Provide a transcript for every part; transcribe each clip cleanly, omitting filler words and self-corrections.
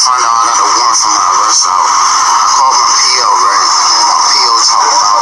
find out I got a warrant for my arrest out. I called my PO, right? And my PO talking about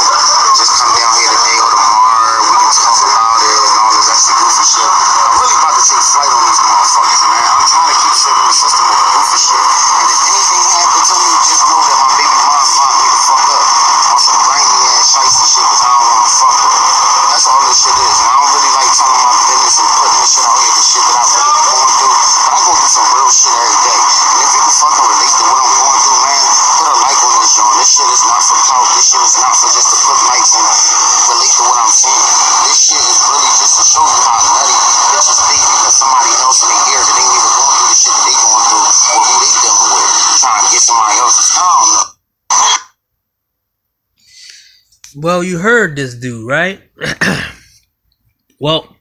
just come down here today or tomorrow. We can talk about it and all this extra goofy shit. I'm really about to take flight on these motherfuckers, man. I'm trying to keep shit in the system with the goofy shit. And if anything happens to me, just know that my baby mom locked me the fuck up on some grimy ass shiesty shit because I don't want to fuck with her. That's all this shit is. And I don't really like telling my business and putting this shit out here, the shit that I really be going through. But I go through some real shit every day. And if you can fucking relate to what I'm going through, man, put a like on this joint. This shit is not for clout. This shit is not for just to put likes and relate to what I'm saying. This shit is really just to show you how nutty bitches think because somebody else in their ear that ain't even going through the shit that they going through or who they dealing with. Trying to get somebody else's. I don't know. Well, you heard this dude, right? Well,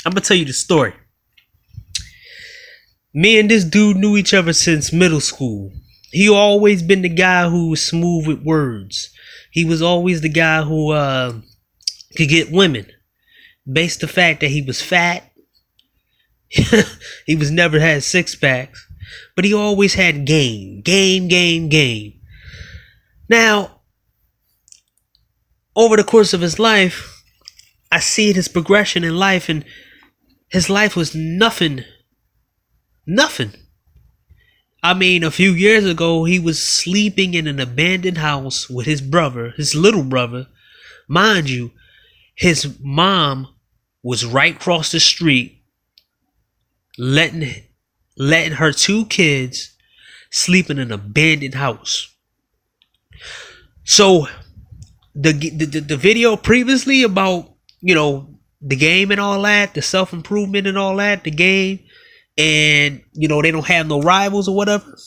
I'm gonna tell you the story. Me and this dude knew each other since middle school. He always been the guy who was smooth with words. He was always the guy who could get women. Based the fact that he was fat. He was never had six packs. But he always had game. Now, over the course of his life, I see his progression in life, and his life was nothing. I mean, a few years ago, he was sleeping in an abandoned house with his brother, his little brother. Mind you, his mom was right across the street, letting her two kids sleep in an abandoned house. So, the video previously about, the game and all that, the self-improvement and all that, the game, and, they don't have no rivals or whatever.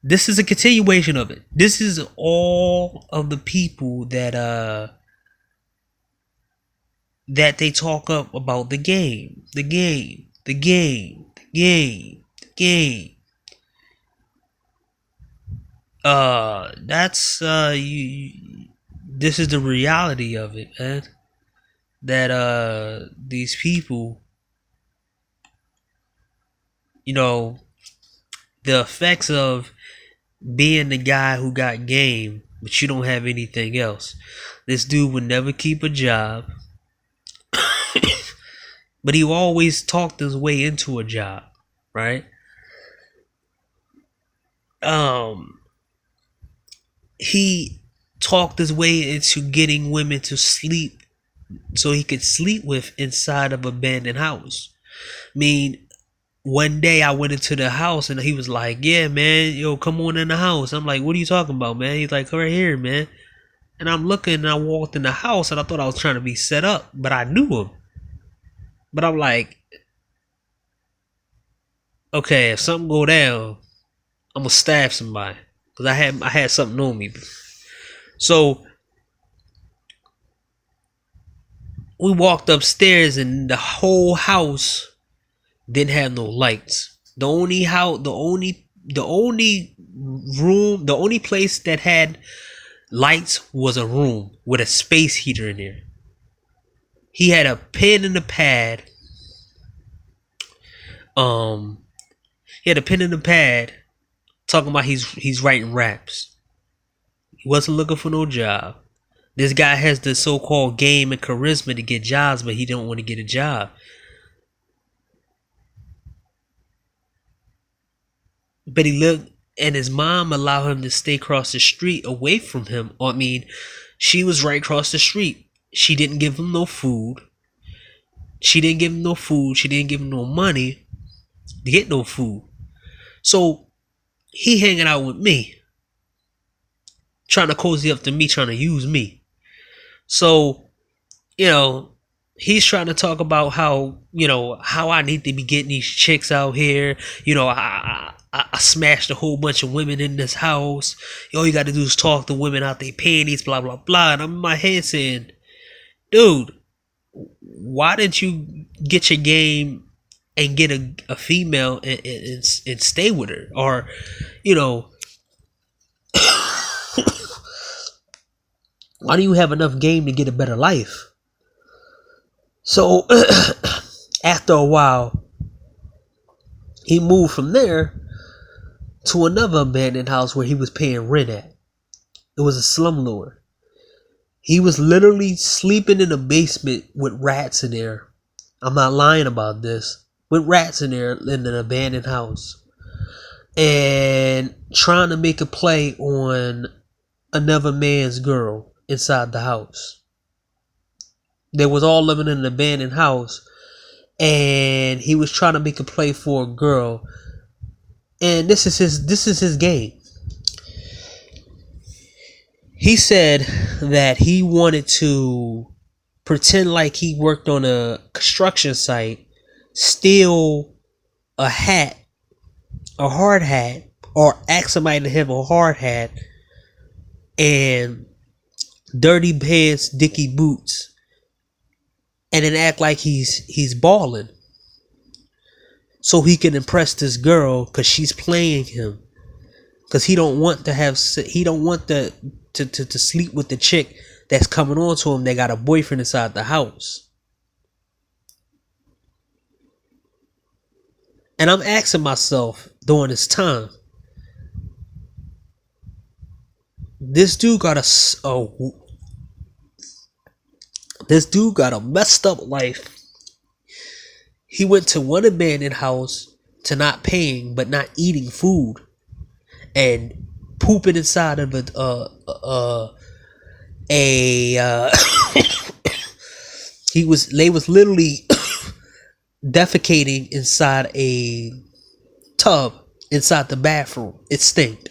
This is a continuation of it. This is all of the people that they talk up about the game. This is the reality of it, man. That these people, the effects of being the guy who got game, but you don't have anything else. This dude would never keep a job, but he always talked his way into a job, right? He talked his way into getting women to sleep so he could sleep with inside of an abandoned house. I mean, one day I went into the house and he was like, yeah, man, yo, come on in the house. I'm like, what are you talking about, man? He's like, right here, man. And I'm looking and I walked in the house and I thought I was trying to be set up, but I knew him. But I'm like, okay, if something go down, I'm gonna stab somebody. Because I had something on me. So we walked upstairs and the whole house didn't have no lights. The only place that had lights was a room with a space heater in there. He had a pen and a pad. Talking about he's writing raps. He wasn't looking for no job. This guy has the so-called game and charisma to get jobs, but he don't want to get a job. But he lived, and his mom allowed him to stay across the street away from him. I mean, she was right across the street. She didn't give him no food. She didn't give him no money to get no food. So he hanging out with me, trying to cozy up to me, trying to use me. So, he's trying to talk about how I need to be getting these chicks out here. I smashed a whole bunch of women in this house. All you got to do is talk to women out their panties, blah, blah, blah. And I'm in my head saying, dude, why didn't you get your game and get a female and stay with her? Or, why do you have enough game to get a better life? So, after a while, He moved from there to another abandoned house where he was paying rent at. It was a slumlord. He was literally sleeping in a basement with rats in there. I'm not lying about this. With rats in there in an abandoned house. And trying to make a play on another man's girl inside the house. They was all living in an abandoned house. And he was trying to make a play for a girl. And this is his game. He said that he wanted to pretend like he worked on a construction site, steal a hat, a hard hat, or ask somebody to have a hard hat, and dirty pants, dicky boots, and then act like he's balling, so he can impress this girl because she's playing him. Because he don't want to sleep with the chick that's coming on to him that got a boyfriend inside the house. And I'm asking myself during this time, this dude got a messed up life. He went to one abandoned house to not paying but not eating food and pooping inside of they was literally defecating inside a tub inside the bathroom. It stinked.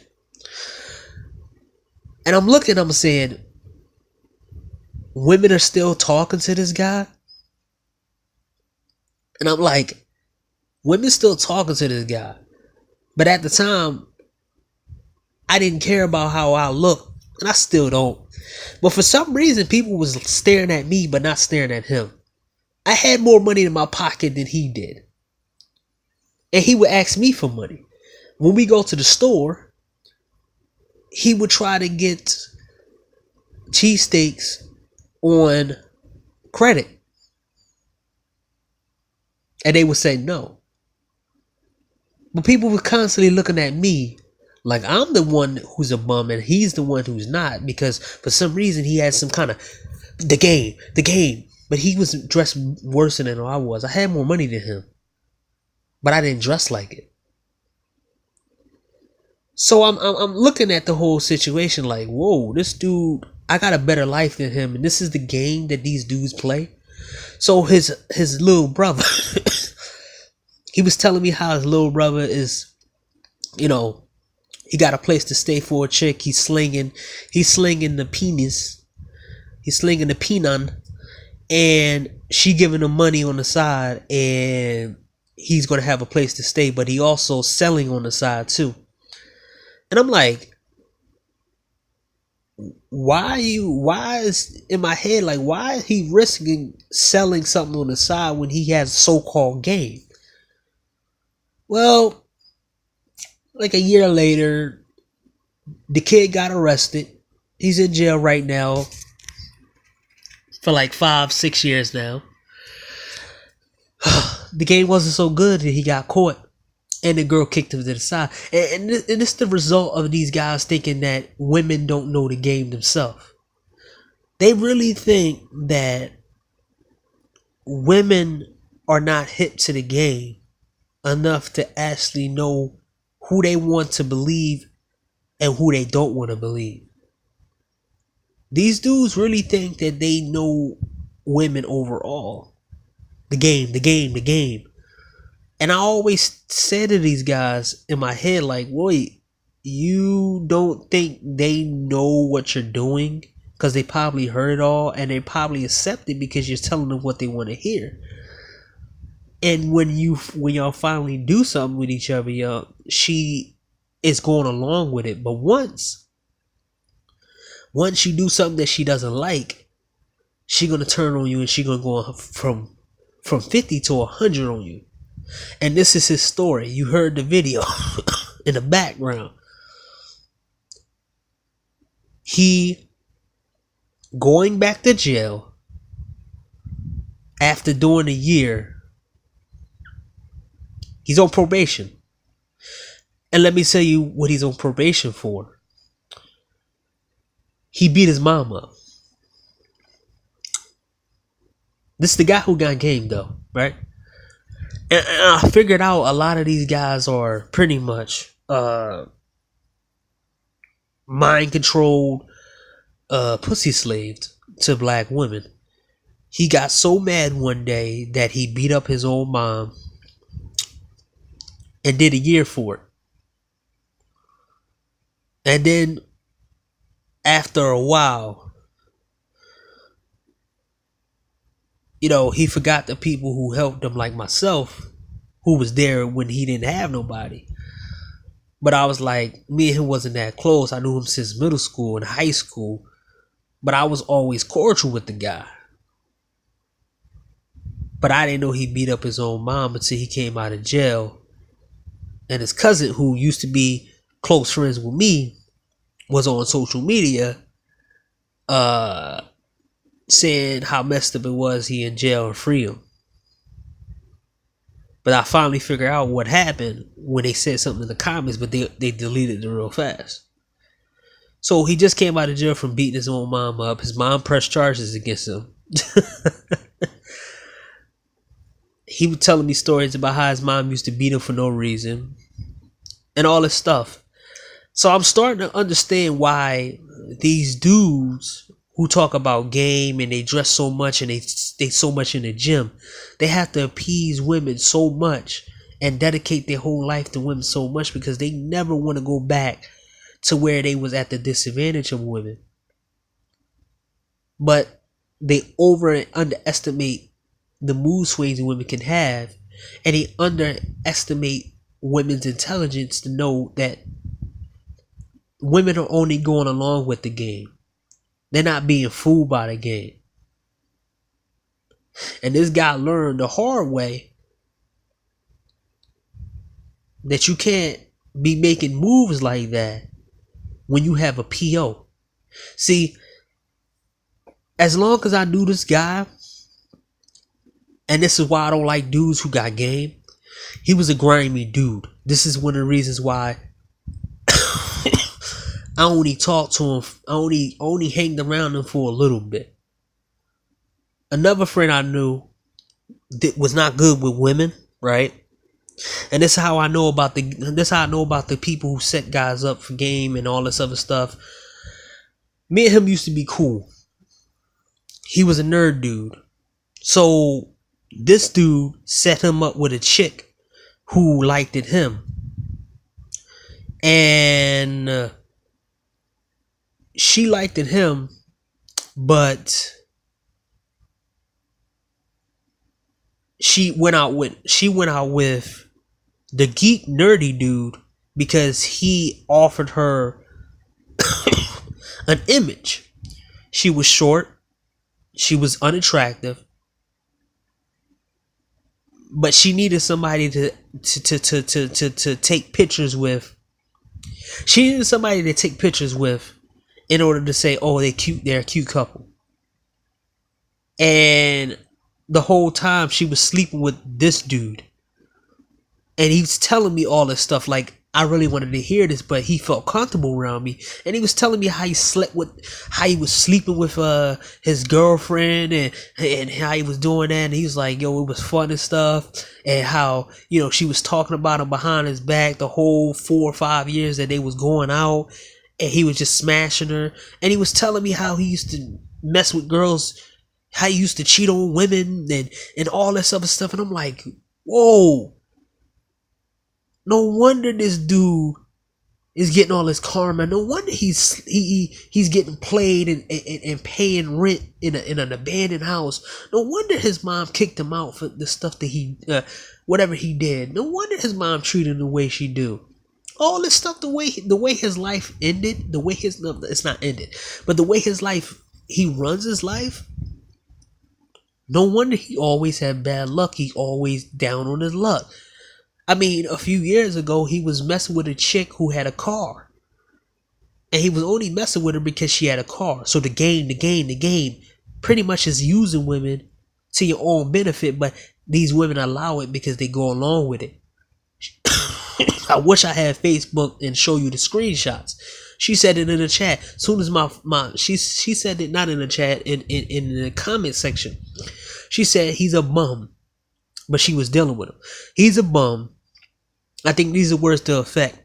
And I'm saying, women are still talking to this guy. And I'm like, women still talking to this guy. But at the time, I didn't care about how I looked. And I still don't. But for some reason, people was staring at me, but not staring at him. I had more money in my pocket than he did. And he would ask me for money. When we go to the store, he would try to get cheesesteaks on credit. And they would say no. But people were constantly looking at me like I'm the one who's a bum and he's the one who's not, because for some reason he had some kind of the game. But he was dressed worse than I was. I had more money than him, but I didn't dress like it. So I'm looking at the whole situation like, whoa, this dude, I got a better life than him, and this is the game that these dudes play. So his little brother, he was telling me how his little brother is, he got a place to stay for a chick. He's slinging the penis. He's slinging the penon, and she giving him money on the side, and he's gonna have a place to stay. But he also selling on the side too. And I'm like, why is in my head like, why is he risking selling something on the side when he has so-called game? Well, like a year later, the kid got arrested. He's in jail right now for like 5-6 years now. The game wasn't so good that he got caught, and the girl kicked him to the side. And it's the result of these guys thinking that women don't know the game themselves. They really think that women are not hip to the game enough to actually know who they want to believe and who they don't want to believe. These dudes really think that they know women overall. The game. And I always say to these guys in my head, like, wait, you don't think they know what you're doing? Because they probably heard it all, and they probably accept it because you're telling them what they want to hear. And when y'all finally do something with each other, she is going along with it. But once you do something that she doesn't like, she gonna turn on you, and she gonna go from 50 to 100 on you. And this is his story. You heard the video in the background. He going back to jail after doing a year He's on probation. And let me tell you what he's on probation for. He beat his mom up. This is the guy who got game though, right? And I figured out a lot of these guys are pretty much mind controlled, pussy slaved to black women. He got so mad one day that he beat up his own mom and did a year for it. And then after a while, he forgot the people who helped him, like myself, who was there when he didn't have nobody. But I was like, me and him wasn't that close. I knew him since middle school and high school, but I was always cordial with the guy. But I didn't know he beat up his own mom until he came out of jail. And his cousin, who used to be close friends with me, was on social media saying how messed up it was he in jail and free him. But I finally figured out what happened when they said something in the comments, but they deleted it real fast. So he just came out of jail from beating his own mom up. His mom pressed charges against him. He was telling me stories about how his mom used to beat him for no reason and all this stuff. So I'm starting to understand why these dudes who talk about game and they dress so much and they so much in the gym, they have to appease women so much and dedicate their whole life to women so much because they never want to go back to where they was at the disadvantage of women. But they over and underestimate the mood swings women can have, and they underestimate women's intelligence to know that women are only going along with the game. They're not being fooled by the game. And this guy learned the hard way that you can't be making moves like that when you have a PO. See, as long as I knew this guy, and this is why I don't like dudes who got game, he was a grimy dude. This is one of the reasons why I only talked to him. I only hanged around him for a little bit. Another friend I knew that was not good with women, right? And this is how I know about the people who set guys up for game and all this other stuff. Me and him used to be cool. He was a nerd dude. So this dude set him up with a chick who liked him. And she liked him, but she went out with the geek nerdy dude because he offered her an image. She was short, she was unattractive, but she needed somebody to take pictures with. She needed somebody to take pictures with in order to say, oh, they're a cute couple. And the whole time she was sleeping with this dude. And he was telling me all this stuff. Like, I really wanted to hear this, but he felt comfortable around me. And he was telling me how he was sleeping with his girlfriend and how he was doing that. And he was like, yo, it was fun and stuff. And how, she was talking about him behind his back the whole 4 or 5 years that they was going out. And he was just smashing her. And he was telling me how he used to mess with girls, how he used to cheat on women and all this other stuff. And I'm like, whoa. No wonder this dude is getting all this karma. No wonder he's getting played and paying rent in an abandoned house. No wonder his mom kicked him out for the stuff that he whatever he did. No wonder his mom treated him the way she do. All this stuff, the way his life ended, it's not ended, but the way he runs his life. No wonder he always had bad luck. He always down on his luck. I mean, a few years ago, he was messing with a chick who had a car. And he was only messing with her because she had a car. So the game pretty much is using women to your own benefit. But these women allow it because they go along with it. I wish I had Facebook and show you the screenshots. She said it in the chat. Soon as she said it not in the chat, in the comment section. She said he's a bum, but she was dealing with him. He's a bum. I think these are words to effect.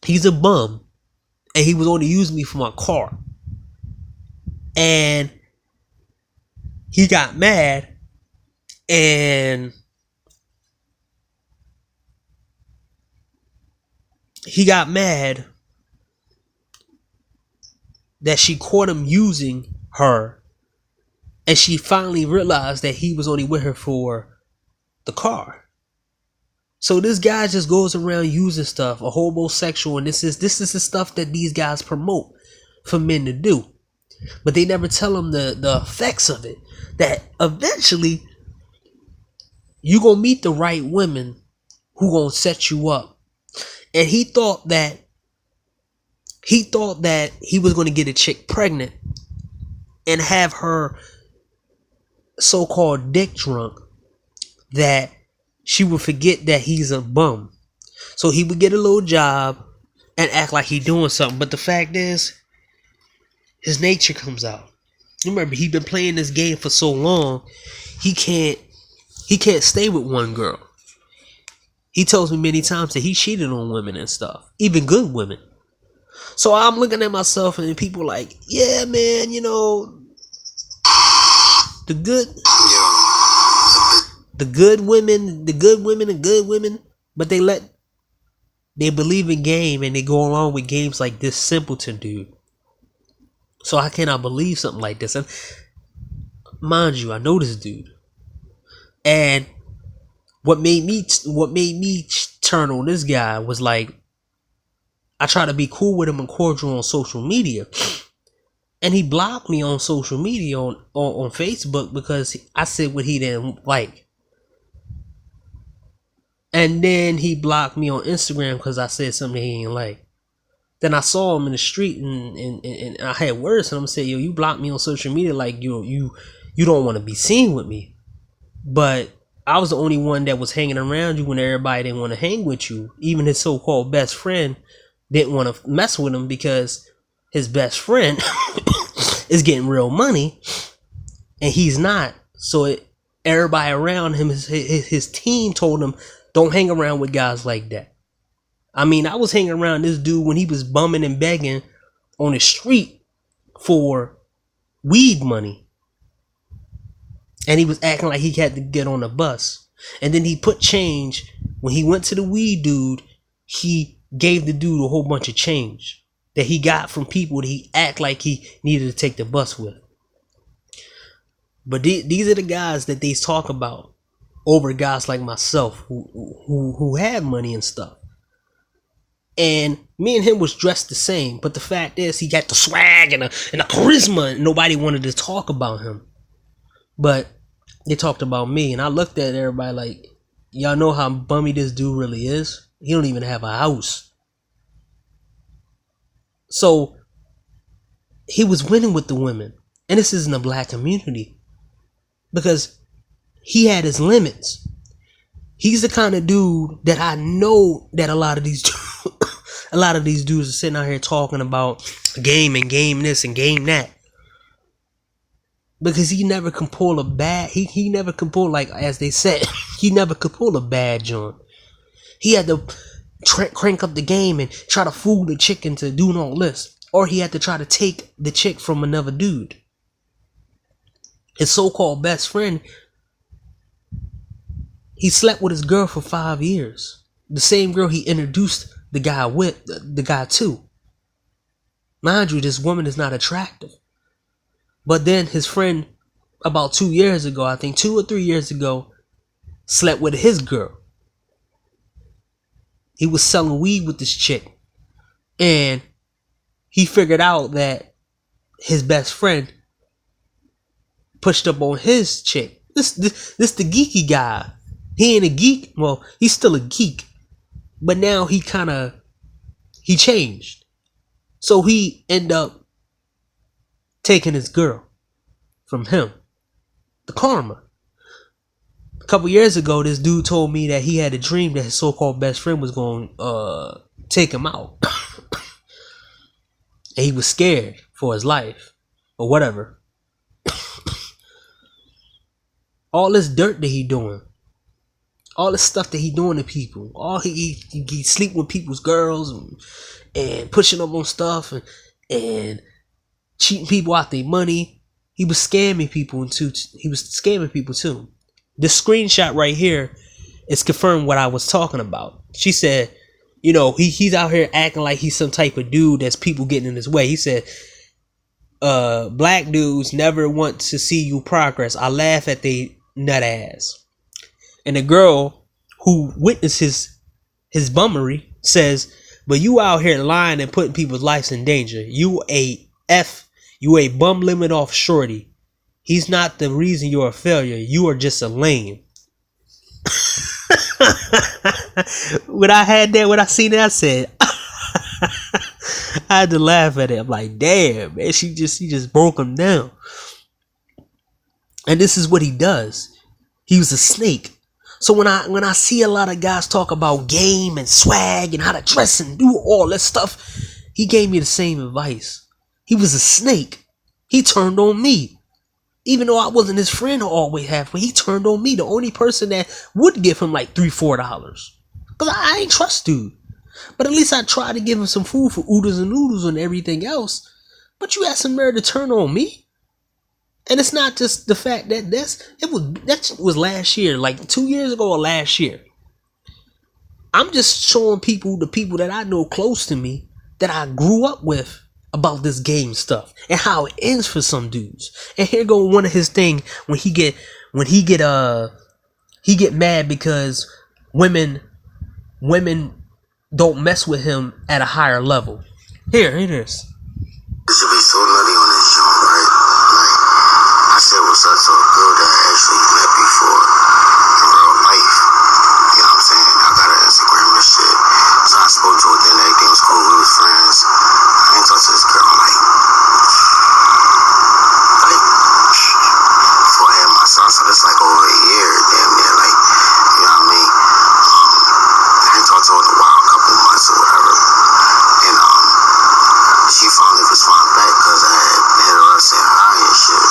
He's a bum, and he was only using me for my car. And he got mad, and that she caught him using her, and she finally realized that he was only with her for the car. So this guy just goes around using stuff, a homosexual, and this is the stuff that these guys promote for men to do. But they never tell them the effects of it. That eventually you gonna meet the right women who gonna set you up. And he thought that he was gonna get a chick pregnant and have her so-called dick drunk, that she would forget that he's a bum. So he would get a little job and act like he's doing something. But the fact is, his nature comes out. Remember, he's been playing this game for so long, he can't stay with one girl. He tells me many times that he cheated on women and stuff, even good women. So I'm looking at myself, and people like, yeah, man, you know, the good women, but they believe in game, and they go along with games like this simpleton dude. So I cannot believe something like this. And mind you, I know this dude. And what made me turn on this guy was like, I try to be cool with him and cordial on social media, and he blocked me on social media on Facebook because I said what he didn't like. And then he blocked me on Instagram because I said something he didn't like. Then I saw him in the street, and I had words to him. I said, yo, you blocked me on social media like you don't want to be seen with me. But I was the only one that was hanging around you when everybody didn't want to hang with you. Even his so-called best friend didn't want to mess with him because his best friend is getting real money and he's not. So everybody around him, his team told him, don't hang around with guys like that. I mean, I was hanging around this dude when he was bumming and begging on the street for weed money. And he was acting like he had to get on a bus. And then he put change. When he went to the weed dude, he gave the dude a whole bunch of change that he got from people that he act like he needed to take the bus with. But these are the guys that they talk about over guys like myself who have money and stuff. And me and him was dressed the same, but the fact is he got the swag and the charisma, and nobody wanted to talk about him. But they talked about me, and I looked at everybody like, y'all know how bummy this dude really is? He don't even have a house. So he was winning with the women. And this isn't a black community, because he had his limits. He's the kind of dude that I know that a lot of these dudes are sitting out here talking about game and game this and game that. Because he never can pull a bad, he never can pull, like as they said, he never could pull a bad joint. He had to crank up the game and try to fool the chick into doing all this. Or he had to try to take the chick from another dude. His so-called best friend, he slept with his girl for 5 years. The same girl he introduced the guy to. Mind you, this woman is not attractive. But then his friend, about 2 years ago, I think 2 or 3 years ago, slept with his girl. He was selling weed with this chick. And he figured out that his best friend pushed up on his chick. This the geeky guy. He ain't a geek. Well, he's still a geek. But now he changed. So he ended up taking his girl from him. The karma. couple years ago, this dude told me that he had a dream that his so-called best friend was going to take him out. And he was scared for his life or whatever. All this dirt that he doing. All this stuff that he doing to people. All he sleep with people's girls and pushing them on stuff and cheating people out their money. He was scamming people too. This screenshot right here is confirmed what I was talking about. She said, you know, he's out here acting like he's some type of dude that's people getting in his way. He said, black dudes never want to see you progress. I laugh at they nut ass. And the girl who witnessed his bummery says, but you out here lying and putting people's lives in danger. You a bum limit off shorty. He's not the reason you're a failure. You are just a lame. When I seen that, I said, I had to laugh at it. I'm like, damn, man, she just broke him down. And this is what he does. He was a snake. So when I see a lot of guys talk about game and swag and how to dress and do all this stuff, he gave me the same advice. He was a snake. He turned on me. Even though I wasn't his friend always halfway, he turned on me, the only person that would give him like $3-4. Because I ain't trust dude. But at least I tried to give him some food for oodles and noodles and everything else. But you had some nerve to turn on me. And it's not just the fact that that was last year, like 2 years ago or last year. I'm just showing the people that I know close to me, that I grew up with, about this game stuff and how it ends for some dudes. And here go one of his thing when he get mad because women don't mess with him at a higher level. Here it is. It should be so nutty on this show, right? Like, I said what's up to a girl that I actually met before in real life. You know what I'm saying? I got her Instagram and shit. So I spoke to her, then everything was cool, we was friends. I ain't talked to this girl like before I had my son, so that's like over a year, damn near, like, you know what I mean? I ain't talked to her in a while, a couple months or whatever. And she finally responded back because I had hit her up saying hi and shit,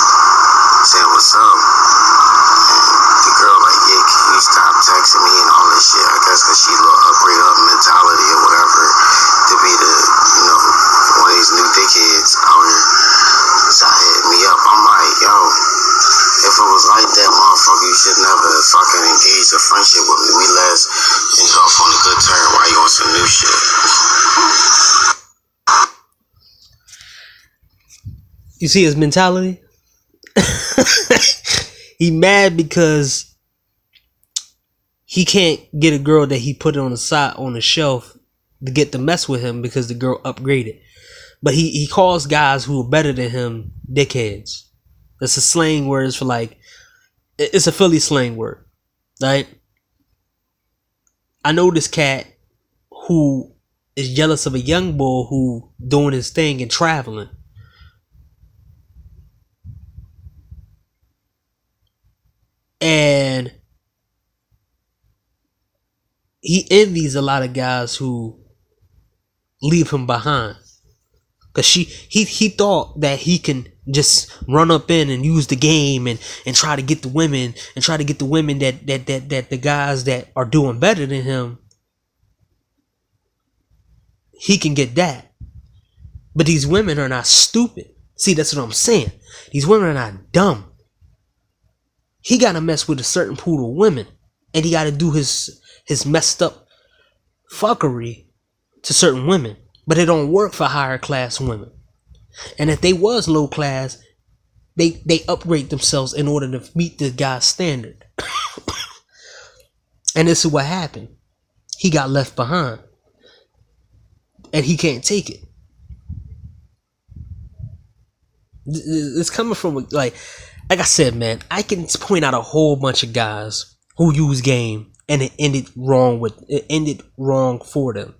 saying what's up. And the girl like, yeah, can you stop texting me and all this shit? I guess because she upgrade her mentality or whatever to be the, you know, one of these new dickheads out here. So I hit me up. I'm like, yo, if it was like that, motherfucker, you should never fucking engage a friendship with me. We last ended off on a good term. Why you on some new shit? You see his mentality? He mad because he can't get a girl that he put on the side on the shelf to get to mess with him because the girl upgraded. But he calls guys who are better than him dickheads. That's a slang word for like, it's a Philly slang word, right? I know this cat who is jealous of a young boy who doing his thing and traveling. And he envies a lot of guys who leave him behind. Cause he thought that he can just run up in and use the game and try to get the women that the guys that are doing better than him, he can get that. But these women are not stupid. See, that's what I'm saying. These women are not dumb. He gotta mess with a certain pool of women, and he gotta do his messed up fuckery to certain women. But it don't work for higher class women. And if they was low class, they upgrade themselves in order to meet the guy's standard. And this is what happened. He got left behind. And he can't take it. It's coming from like I said, man, I can point out a whole bunch of guys who use game and it ended wrong for them.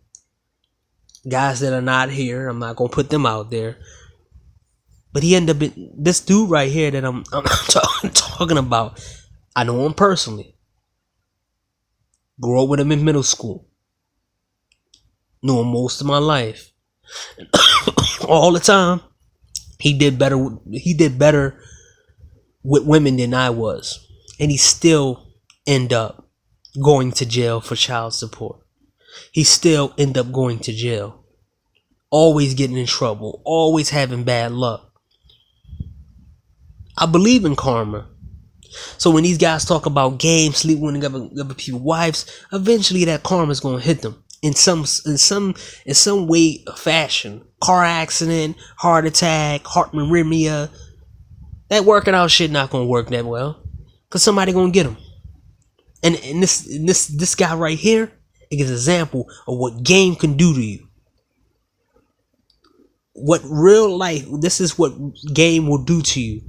Guys that are not here, I'm not gonna put them out there. But he ended up this dude right here that I'm talking about. I know him personally. Grew up with him in middle school. Knew him most of my life. All the time. He did better. He did better with women than I was, and he still end up going to jail for child support. He still end up going to jail. Always getting in trouble. Always having bad luck. I believe in karma. So when these guys talk about game, sleep with other people's wives, eventually that karma is gonna hit them in some way or fashion. Car accident, heart attack, heart arrhythmia. That working out shit not gonna work that well, cause somebody gonna get them. And this guy right here is an example of what game can do to you. What real life, this is what game will do to you.